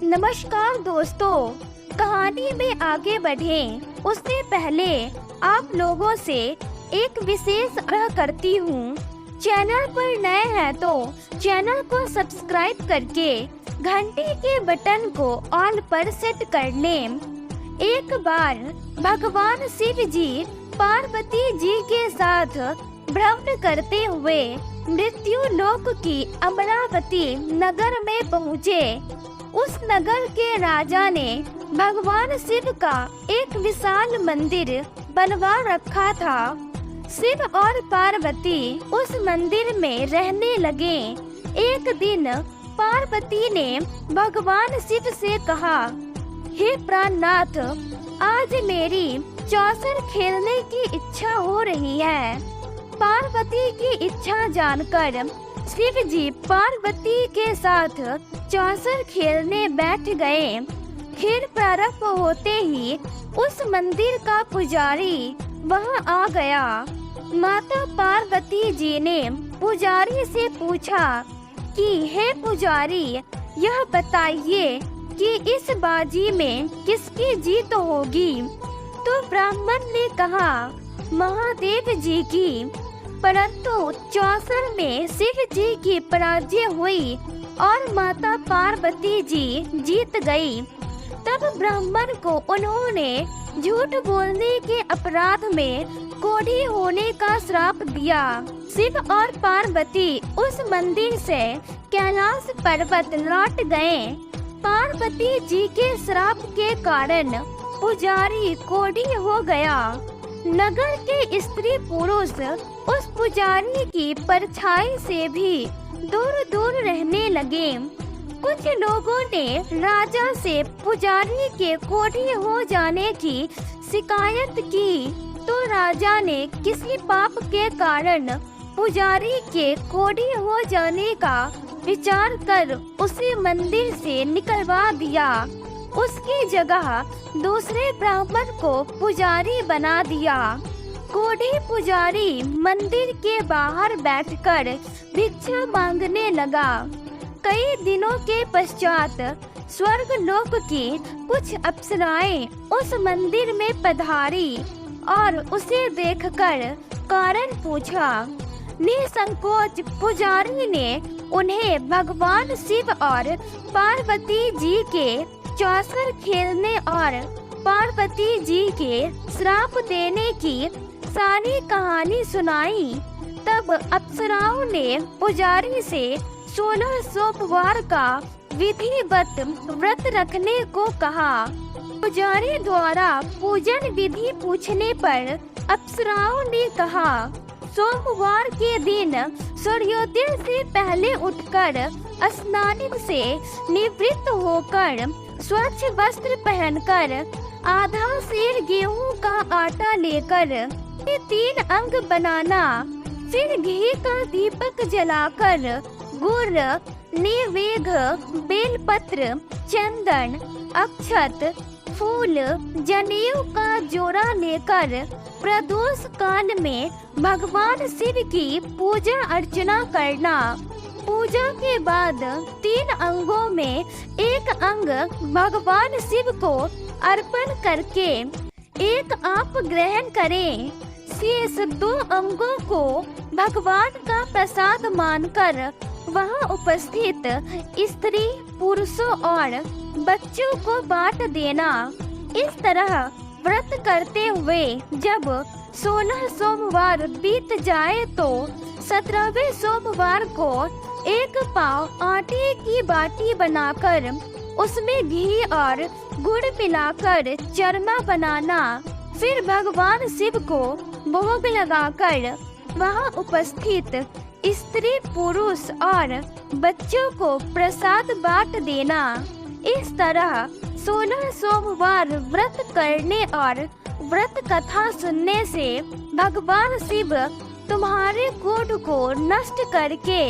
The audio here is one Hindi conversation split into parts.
नमस्कार दोस्तों, कहानी में आगे बढ़ें उससे पहले आप लोगों से एक विशेष आग्रह करती हूँ। चैनल पर नए हैं तो चैनल को सब्सक्राइब करके घंटी के बटन को ऑल पर सेट कर लें। एक बार भगवान शिव जी पार्वती जी के साथ भ्रमण करते हुए मृत्यु लोक की अमरावती नगर में पहुँचे। उस नगर के राजा ने भगवान शिव का एक विशाल मंदिर बनवा रखा था। शिव और पार्वती उस मंदिर में रहने लगे। एक दिन पार्वती ने भगवान शिव से कहा, हे प्राणनाथ, आज मेरी चौसर खेलने की इच्छा हो रही है। पार्वती की इच्छा जानकर शिव जी पार्वती के साथ चौसर खेलने बैठ गए। खेल प्रारंभ होते ही उस मंदिर का पुजारी वहां आ गया। माता पार्वती जी ने पुजारी से पूछा कि हे पुजारी, यह बताइए कि इस बाजी में किसकी जीत होगी। तो ब्राह्मण ने कहा, महादेव जी की। परंतु चौसर में शिव जी की पराजय हुई और माता पार्वती जी जीत गई। तब ब्राह्मण को उन्होंने झूठ बोलने के अपराध में कोढ़ी होने का श्राप दिया। शिव और पार्वती उस मंदिर से कैलाश पर्वत लौट गए। पार्वती जी के श्राप के कारण पुजारी कोढ़ी हो गया। नगर के स्त्री पुरुष उस पुजारी की परछाई से भी दूर दूर रहने लगे। कुछ लोगों ने राजा से पुजारी के कोढ़ी हो जाने की शिकायत की, तो राजा ने किसी पाप के कारण पुजारी के कोढ़ी हो जाने का विचार कर उसे मंदिर से निकलवा दिया। उसकी जगह दूसरे ब्राह्मण को पुजारी बना दिया। कोढ़ी पुजारी मंदिर के बाहर बैठकर भिक्षा मांगने लगा। कई दिनों के पश्चात स्वर्ग लोक की कुछ अप्सराएं उस मंदिर में पधारी और उसे देखकर कारण पूछा। निसंकोच पुजारी ने उन्हें भगवान शिव और पार्वती जी के चौसर खेलने और पार्वती जी के श्राप देने की सारी कहानी सुनाई। तब अप्सराओं ने पुजारी से 16 सोमवार का विधिवत व्रत रखने को कहा। पुजारी द्वारा पूजन विधि पूछने पर अप्सराओं ने कहा, सोमवार के दिन सूर्योदय से पहले उठकर स्नान से निवृत्त होकर स्वच्छ वस्त्र पहनकर आधा सेर गेहूं का आटा लेकर 3 अंग बनाना, फिर घी का दीपक जलाकर गुड़, नैवेद्य, बेलपत्र, चंदन, अक्षत, फूल, जनेऊ का जोड़ा लेकर प्रदोष काल में भगवान शिव की पूजा अर्चना करना। पूजा के बाद 3 अंगों में एक अंग भगवान शिव को अर्पण करके एक आप ग्रहण करें। शेष 2 अंगों को भगवान का प्रसाद मानकर वहां उपस्थित स्त्री, पुरुषों और बच्चों को बांट देना। इस तरह व्रत करते हुए जब 16 सोमवार बीत जाए तो 17वें सोमवार को एक पाव आटे की बाटी बनाकर उसमें घी और गुड़ मिलाकर चरमा बनाना। फिर भगवान शिव को भोग लगाकर वहां उपस्थित स्त्री, पुरुष और बच्चों को प्रसाद बांट देना। इस तरह 16 सोमवार व्रत करने और व्रत कथा सुनने से भगवान शिव तुम्हारे कोढ़ को नष्ट करके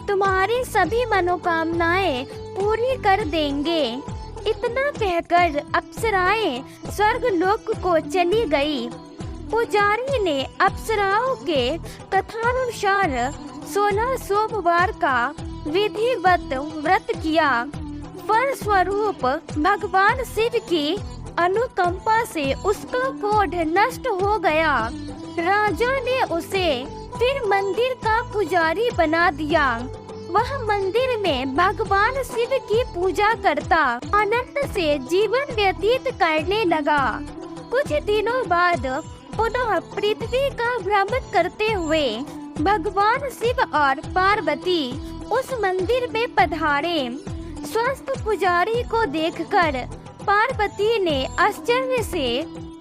तुम्हारी सभी मनोकामनाएं पूरी कर देंगे। इतना कहकर अप्सराएं स्वर्ग लोक को चली गई। पुजारी ने अप्सराओं के कथानुसार 16 सोमवार का विधिवत व्रत किया। फलस्वरूप भगवान शिव की अनुकंपा से उसका क्रोध नष्ट हो गया। राजा ने उसे फिर मंदिर का पुजारी बना दिया। वह मंदिर में भगवान शिव की पूजा करता आनंद से जीवन व्यतीत करने लगा। कुछ दिनों बाद पुनः पृथ्वी का भ्रमण करते हुए भगवान शिव और पार्वती उस मंदिर में पधारे। स्वस्थ पुजारी को देखकर पार्वती ने आश्चर्य से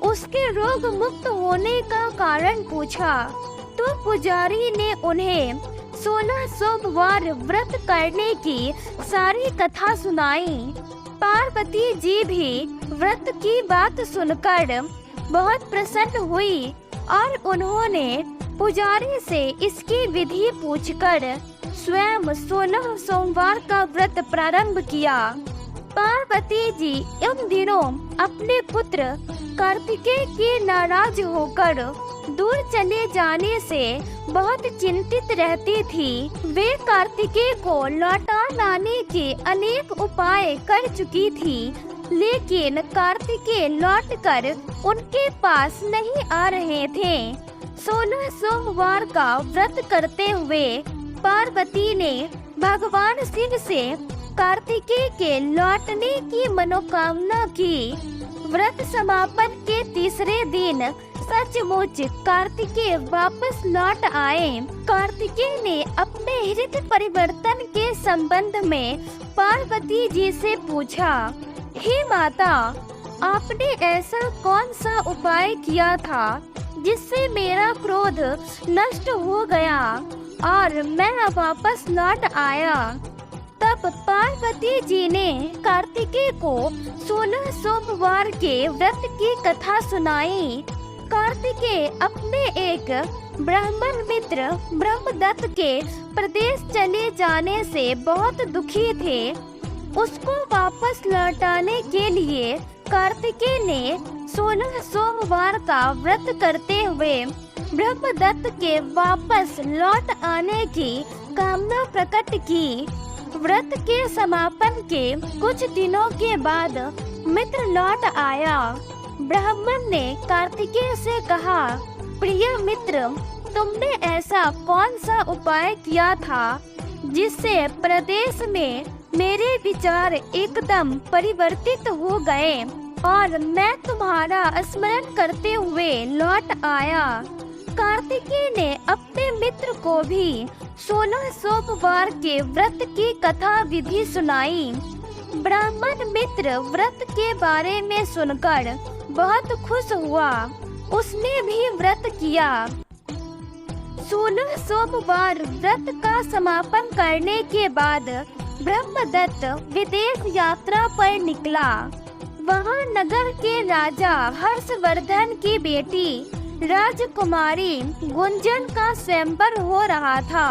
उसके रोग मुक्त होने का कारण पूछा, तो पुजारी ने उन्हें 16 सोमवार व्रत करने की सारी कथा सुनाई। पार्वती जी भी व्रत की बात सुनकर बहुत प्रसन्न हुई और उन्होंने पुजारी से इसकी विधि पूछकर स्वयं 16 सोमवार का व्रत प्रारंभ किया। पार्वती जी इन दिनों अपने पुत्र कार्तिकेय के नाराज होकर दूर चले जाने से बहुत चिंतित रहती थी। वे कार्तिकेय को लौटा लाने के अनेक उपाय कर चुकी थी, लेकिन कार्तिकेय लौटकर उनके पास नहीं आ रहे थे। 16 सोमवार का व्रत करते हुए पार्वती ने भगवान शिव से कार्तिकेय के लौटने की मनोकामना की। व्रत समापन के तीसरे दिन सचमुच कार्तिकेय वापस लौट आए। कार्तिकेय ने अपने हृदय परिवर्तन के संबंध में पार्वती जी से पूछा, हे माता, आपने ऐसा कौन सा उपाय किया था जिससे मेरा क्रोध नष्ट हो गया और मैं वापस लौट आया? तब पार्वती जी ने कार्तिकेय को 16 सोमवार के व्रत की कथा सुनाई। कार्तिकेय अपने एक ब्राह्मण मित्र ब्रह्मदत्त के प्रदेश चले जाने से बहुत दुखी थे। उसको वापस लौटाने के लिए कार्तिकेय ने 16 सोमवार का व्रत करते हुए ब्रह्मदत्त के वापस लौट आने की कामना प्रकट की। व्रत के समापन के कुछ दिनों के बाद मित्र लौट आया। ब्राह्मण ने कार्तिकेय से कहा, प्रिय मित्र, तुमने ऐसा कौन सा उपाय किया था जिससे प्रदेश में मेरे विचार एकदम परिवर्तित हो गए और मैं तुम्हारा स्मरण करते हुए लौट आया? कार्तिकेय ने अपने मित्र को भी 16 सोमवार के व्रत की कथा विधि सुनाई। ब्राह्मण मित्र व्रत के बारे में सुनकर बहुत खुश हुआ। उसने भी व्रत किया। 16 सोमवार व्रत का समापन करने के बाद ब्रह्मदत्त विदेश यात्रा पर निकला। वहाँ नगर के राजा हर्षवर्धन की बेटी राजकुमारी गुंजन का स्वयंवर हो रहा था।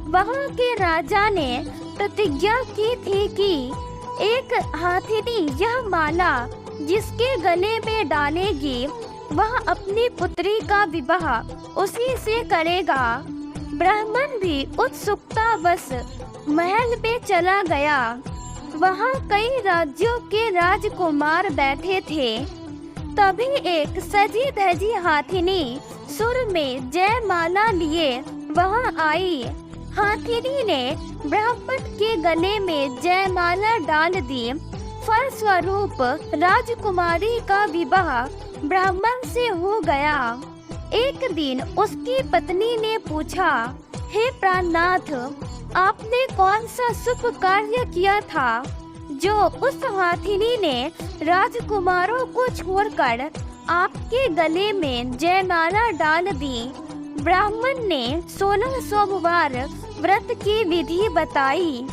वहाँ के राजा ने प्रतिज्ञा की थी कि एक हाथिनी यह माला जिसके गले में डालेगी वह अपनी पुत्री का विवाह उसी से करेगा। ब्राह्मण भी उत्सुकतावश महल में चला गया। वहाँ कई राज्यों के राजकुमार बैठे थे। तभी एक सजी धजी हाथिनी सुर में जयमाला लिए वहाँ आई। हाथिनी ने ब्राह्मण के गले में जयमाला डाल दी। फलस्वरूप राजकुमारी का विवाह ब्राह्मण से हो गया। एक दिन उसकी पत्नी ने पूछा, हे प्राणनाथ, आपने कौन सा शुभ कार्य किया था जो उस हाथिनी ने राजकुमारों को छोड़कर आपके गले में जयमाला डाल दी? ब्राह्मण ने 16 सोमवार व्रत की विधि बताई।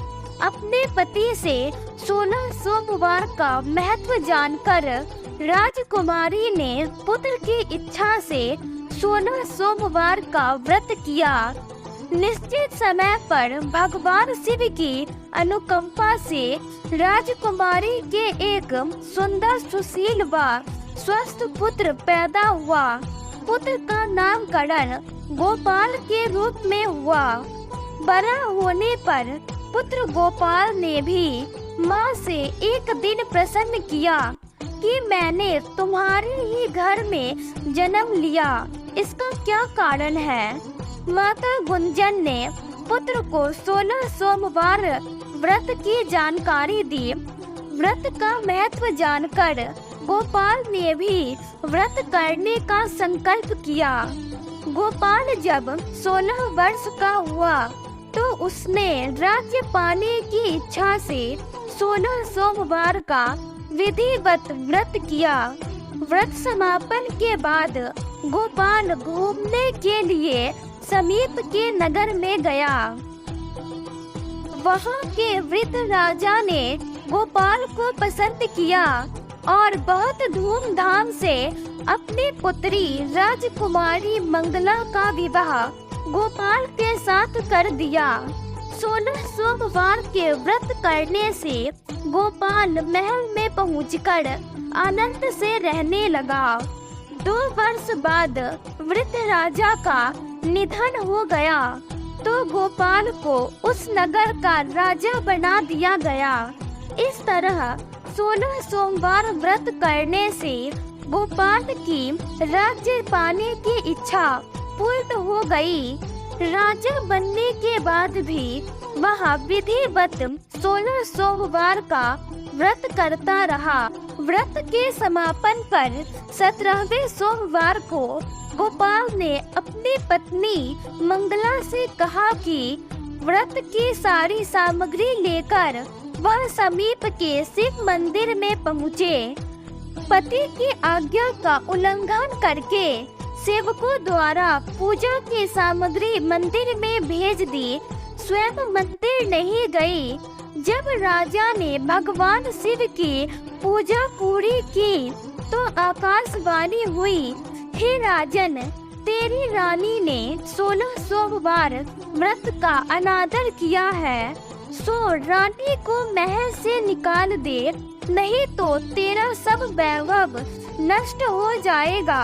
अपने पति से 16 सोमवार का महत्व जानकर राजकुमारी ने पुत्र की इच्छा से 16 सोमवार का व्रत किया। निश्चित समय पर भगवान शिव की अनुकंपा से राजकुमारी के एक सुंदर सुशील व स्वस्थ पुत्र पैदा हुआ। पुत्र का नामकरण गोपाल के रूप में हुआ। बड़ा होने पर पुत्र गोपाल ने भी माँ से एक दिन प्रसन्न किया कि मैंने तुम्हारे ही घर में जन्म लिया, इसका क्या कारण है। माता गुंजन ने पुत्र को 16 सोमवार व्रत की जानकारी दी। व्रत का महत्व जानकर गोपाल ने भी व्रत करने का संकल्प किया। गोपाल जब 16 वर्ष का हुआ तो उसने राज्य पाने की इच्छा से 16 सोमवार का विधिवत व्रत किया। व्रत समापन के बाद गोपाल घूमने के लिए समीप के नगर में गया। वहाँ के वृद्ध राजा ने गोपाल को पसंद किया और बहुत धूमधाम से अपनी पुत्री राजकुमारी मंगला का विवाह गोपाल के साथ कर दिया। 16 सोमवार के व्रत करने से गोपाल महल में पहुंचकर आनंद से रहने लगा। 2 वर्ष बाद वृद्ध राजा का निधन हो गया तो गोपाल को उस नगर का राजा बना दिया गया। इस तरह 16 सोमवार व्रत करने से गोपाल की राज्य पाने की इच्छा पूर्ण हो गई। राजा बनने के बाद भी वह विधिवत 16 सोमवार का व्रत करता रहा। व्रत के समापन पर 17वें सोमवार को गोपाल ने अपनी पत्नी मंगला से कहा कि व्रत की सारी सामग्री लेकर वह समीप के शिव मंदिर में पहुँचे। पति की आज्ञा का उल्लंघन करके सेवकों द्वारा पूजा की सामग्री मंदिर में भेज दी, स्वयं मंदिर नहीं गई। जब राजा ने भगवान शिव की पूजा पूरी की तो आकाशवाणी हुई, हे राजन, तेरी रानी ने 16 सोमवार व्रत का अनादर किया है, सो रानी को महल से निकाल दे, नहीं तो तेरा सब वैभव नष्ट हो जाएगा।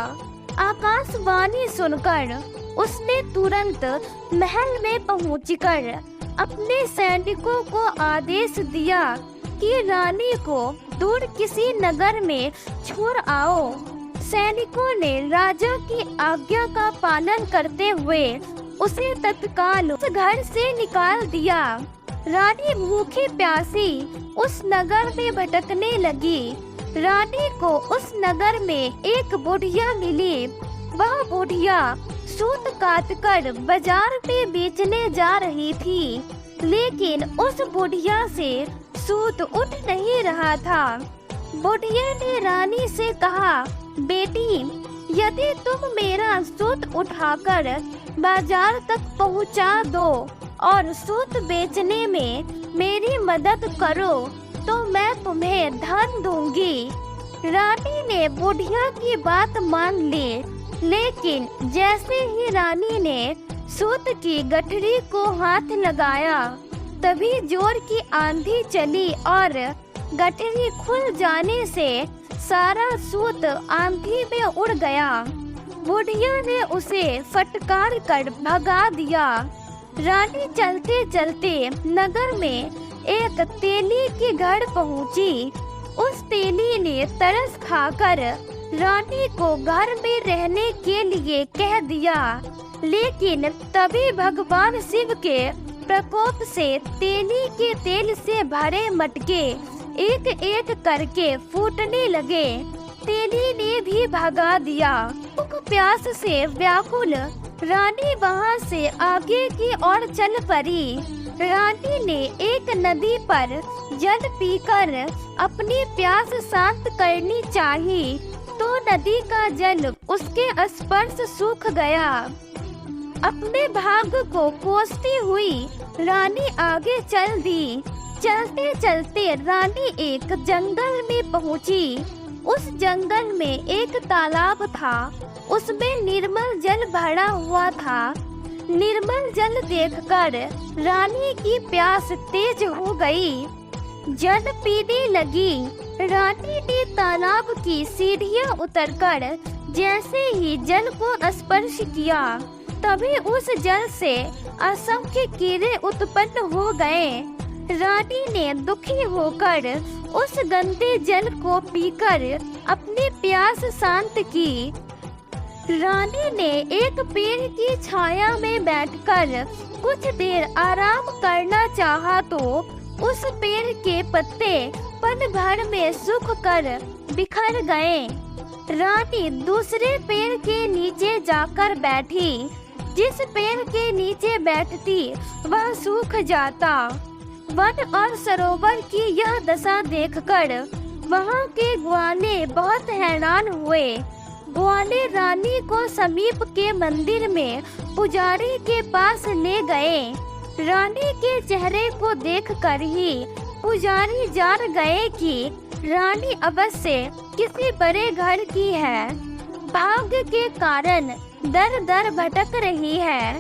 आकाशवाणी सुनकर उसने तुरंत महल में पहुंचकर अपने सैनिकों को आदेश दिया कि रानी को दूर किसी नगर में छोड़ आओ। सैनिकों ने राजा की आज्ञा का पालन करते हुए उसे तत्काल उस घर से निकाल दिया। रानी भूखी प्यासी उस नगर में भटकने लगी। रानी को उस नगर में एक बुढ़िया मिली। वह बुढ़िया सूत काटकर बाजार में बेचने जा रही थी, लेकिन उस बुढ़िया से सूत उठ नहीं रहा था। बुढ़िया ने रानी से कहा, बेटी, यदि तुम मेरा सूत उठाकर बाजार तक पहुंचा दो और सूत बेचने में मेरी मदद करो तो मैं तुम्हें धन दूंगी। रानी ने बुढ़िया की बात मान ली, लेकिन जैसे ही रानी ने सूत की गठरी को हाथ लगाया, तभी जोर की आंधी चली और गठरी खुल जाने से सारा सूत आंधी में उड़ गया। बुढ़िया ने उसे फटकार कर भगा दिया। रानी चलते चलते नगर में एक तेली के घर पहुंची। उस तेली ने तरस खाकर रानी को घर में रहने के लिए कह दिया, लेकिन तभी भगवान शिव के प्रकोप से तेली के तेल से भरे मटके एक एक करके फूटने लगे। तेली ने भी भगा दिया। भूख प्यास से व्याकुल रानी वहां से आगे की ओर चल पड़ी। रानी ने एक नदी पर जल पीकर अपनी प्यास शांत करनी चाहिए, तो नदी का जल उसके स्पर्श सूख गया। अपने भाग्य को कोसती हुई रानी आगे चल दी। चलते चलते रानी एक जंगल में पहुंची। उस जंगल में एक तालाब था, उसमें निर्मल जल भरा हुआ था। निर्मल जल देखकर रानी की प्यास तेज हो गई, जल पीने लगी। रानी ने तालाब की सीढ़ियां उतरकर जैसे ही जल को स्पर्श किया, तभी उस जल से असंख्य कीड़े उत्पन्न हो गए। रानी ने दुखी होकर उस गंदे जल को पीकर अपनी प्यास शांत की। रानी ने एक पेड़ की छाया में बैठकर कुछ देर आराम करना चाहा तो उस पेड़ के पत्ते पल भर में सूख कर बिखर गए। रानी दूसरे पेड़ के नीचे जाकर बैठी। जिस पेड़ के नीचे बैठती वह सूख जाता। वन और सरोवर की यह दशा देखकर वहाँ के ग्वाले बहुत हैरान हुए। ग्वाले रानी को समीप के मंदिर में पुजारी के पास ले गए। रानी के चेहरे को देखकर ही पुजारी जान गए कि रानी अवश्य किसी बड़े घर की है। भाग्य के कारण दर दर भटक रही है।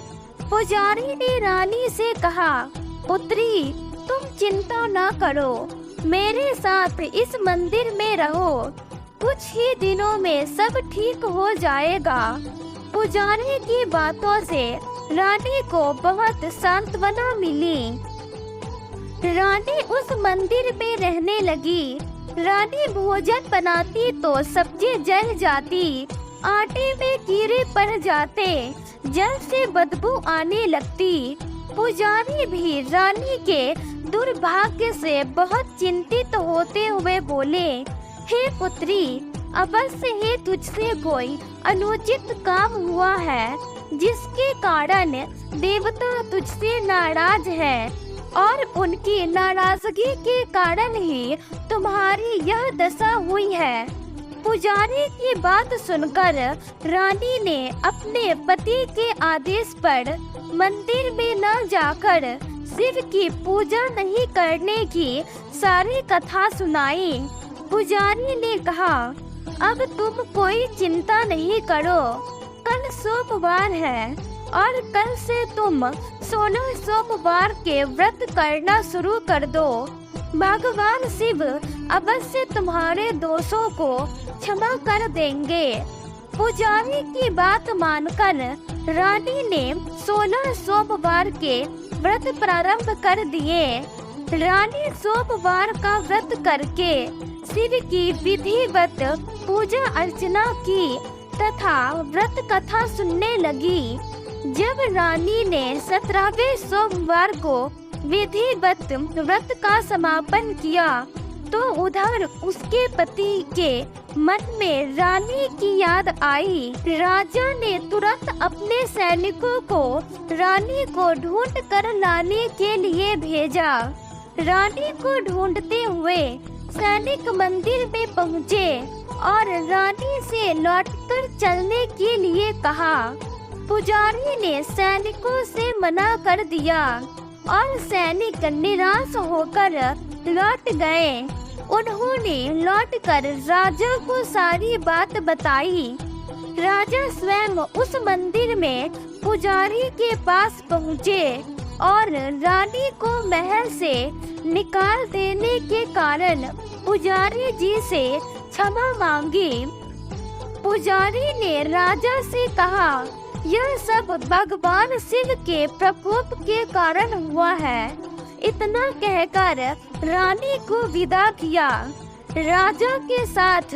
पुजारी ने रानी से कहा, पुत्री, तुम चिंता न करो, मेरे साथ इस मंदिर में रहो, कुछ ही दिनों में सब ठीक हो जाएगा। पुजारी की बातों से रानी को बहुत सांत्वना मिली। रानी उस मंदिर में रहने लगी। रानी भोजन बनाती तो सब्जी जल जाती, आटे में कीड़े पड़ जाते, जल से बदबू आने लगती। पुजारी भी रानी के दुर्भाग्य से बहुत चिंतित होते हुए बोले, हे पुत्री, अवश्य ही तुझसे कोई अनुचित काम हुआ है, जिसके कारण देवता तुझसे नाराज है और उनकी नाराजगी के कारण ही तुम्हारी यह दशा हुई है। पुजारी की बात सुनकर रानी ने अपने पति के आदेश पर मंदिर में न जाकर शिव की पूजा नहीं करने की सारी कथा सुनाई। पुजारी ने कहा, अब तुम कोई चिंता नहीं करो, कल सोमवार है और कल से तुम 16 सोमवार के व्रत करना शुरू कर दो। भगवान शिव अवश्य तुम्हारे दोषों को क्षमा कर देंगे। पुजारी की बात मानकर रानी ने 16 सोमवार के व्रत प्रारंभ कर दिए। रानी सोमवार का व्रत करके शिव की विधिवत पूजा अर्चना की तथा व्रत कथा सुनने लगी। जब रानी ने 17वें सोमवार को विधिवत व्रत का समापन किया तो उधर उसके पति के मन में रानी की याद आई। राजा ने तुरंत अपने सैनिकों को रानी को ढूंढ कर लाने के लिए भेजा। रानी को ढूंढते हुए सैनिक मंदिर में पहुँचे और रानी से लौटकर चलने के लिए कहा। पुजारी ने सैनिकों से मना कर दिया और सैनिक निराश होकर लौट गए। उन्होंने लौटकर राजा को सारी बात बताई। राजा स्वयं उस मंदिर में पुजारी के पास पहुँचे और रानी को महल से निकाल देने के कारण पुजारी जी से क्षमा मांगी। पुजारी ने राजा से कहा, यह सब भगवान शिव के प्रकोप के कारण हुआ है। इतना कहकर रानी को विदा किया। राजा के साथ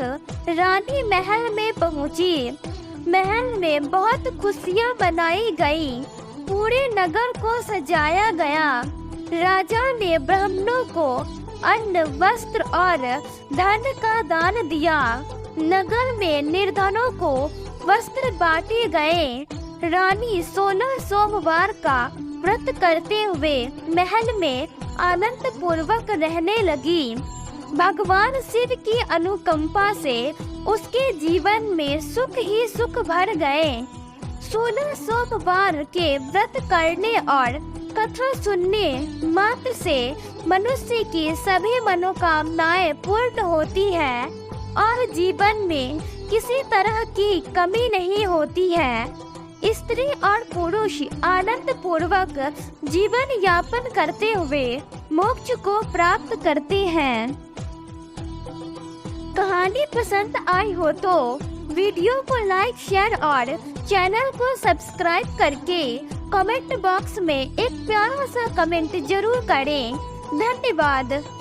रानी महल में पहुंची। महल में बहुत खुशियां मनाई गई। पूरे नगर को सजाया गया। राजा ने ब्राह्मणों को अन्न, वस्त्र और धन का दान दिया। नगर में निर्धनों को वस्त्र बांटे गए। रानी 16 सोमवार का व्रत करते हुए महल में आनंद पूर्वक रहने लगी। भगवान शिव की अनुकंपा से उसके जीवन में सुख ही सुख भर गए। 16 सोमवार के व्रत करने और कथा सुनने मात्र से मनुष्य की सभी मनोकामनाएं पूर्ण होती है और जीवन में किसी तरह की कमी नहीं होती है। स्त्री और पुरुष आनंद पूर्वक जीवन यापन करते हुए मोक्ष को प्राप्त करते हैं। कहानी पसंद आई हो तो वीडियो को लाइक, शेयर और चैनल को सब्सक्राइब करके कमेंट बॉक्स में एक प्यारा सा कमेंट जरूर करें। धन्यवाद।